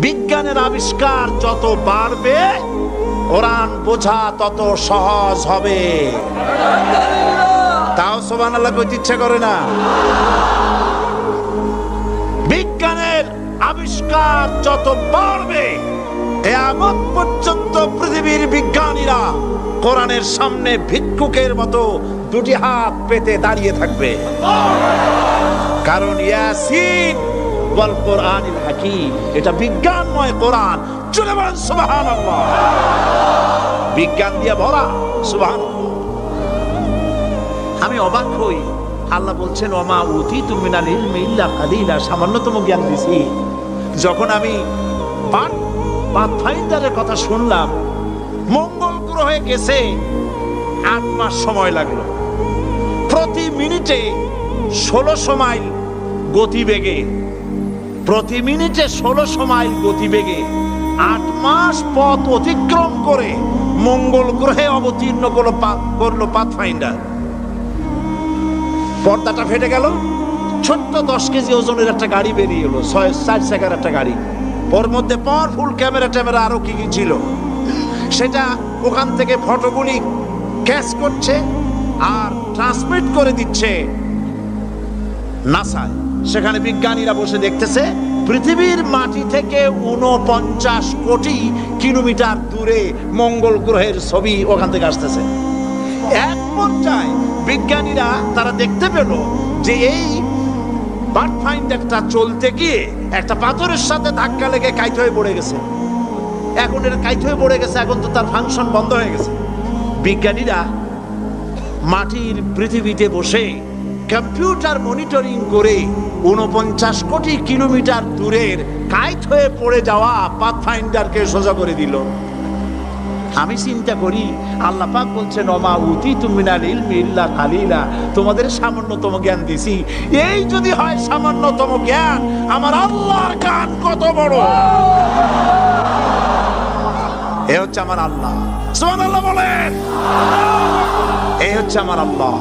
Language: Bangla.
বিজ্ঞানের আবিষ্কার যত বাড়বে কোরআন বোঝা তত সহজ হবে। তাও সুবহানাল্লাহ কইতে ইচ্ছা করে না। বিজ্ঞানের আবিষ্কার যত বাড়বে কিয়ামত পর্যন্ত পৃথিবীর বিজ্ঞানীরা কোরআনের সামনে ভিক্ষুকের মতো দুটি হাত পেতে দাঁড়িয়ে থাকবে। কারণ ইয়াসিন ওয়াল কোরআনিল হাকীম, এটা বিজ্ঞানময় কোরআন। চলে বলেন সুবহানাল্লাহ। বিজ্ঞান দিয়ে ভরা, সুবহানাল্লাহ। আমি অবাক হই, আল্লাহ বলছেন ওমা উতীতু মিনাল ইলমি ইল্লা কালিলা, সামান্যতম জ্ঞান দিছি। যখন আমি পাথফাইন্ডারের কথা শুনলাম, মঙ্গল গ্রহে গেছে 8 মাস সময় লাগলো, প্রতি মিনিটে 1600 মাইল গতিবেগে, প্রতি মিনিটে 1600 মাইল গতিবেগে 8 মাস পথ অতিক্রম করে মঙ্গল গ্রহে অবতীর্ণ করলো পাথফাইন্ডার। পর্দাটা ফেটে গেল, ছোট্ট 10 কেজি ওজনের একটা গাড়ি বেরিয়ে এলো, 4 চাকার একটা গাড়ি। ওর মধ্যে পাওয়ারফুল ক্যামেরা আরো কি কি ছিল, সেটা ওখান থেকে ফটোগুলি ক্যাচ করছে আর ট্রান্সমিট করে দিচ্ছে নাসায়। সেখানে বিজ্ঞানীরা বসে দেখতেছে পৃথিবীর মাটি থেকে 49 কোটি কিলোমিটার দূরে মঙ্গল গ্রহের ছবি ওখান থেকে আসতেছে। এক পর্যায়ে বিজ্ঞানীরা তারা দেখতে পেল যে এই পাথফাইন্ডারটা চলতে গিয়ে একটা পাথরের সাথে ধাক্কা লেগে কাইট হয়ে পড়ে গেছে। এখন এটা কাইট হয়ে পড়ে গেছে, এখন তো তার ফাংশন বন্ধ হয়ে গেছে। বিজ্ঞানীরা মাটির পৃথিবীতে বসে কম্পিউটার মনিটরিং করে 49 কোটি কিলোমিটার দূরের কাইট হয়ে পড়ে যাওয়া পাথফাইন্ডারকে সোজা করে দিল। আমি চিন্তা করি, আল্লাহ পাক বলছেন ওমা উতীতু মিনাল ইলমি ইল্লা কালিলা, তোমাদের সামান্যতম জ্ঞান দিছি। এই যদি হয় সামান্যতম জ্ঞান, আমার আল্লাহর জ্ঞান কত বড়। এ হচ্ছে আমার আল্লাহ, সুবহানাল্লাহ বলেন। এই হচ্ছে আমার আল্লাহ।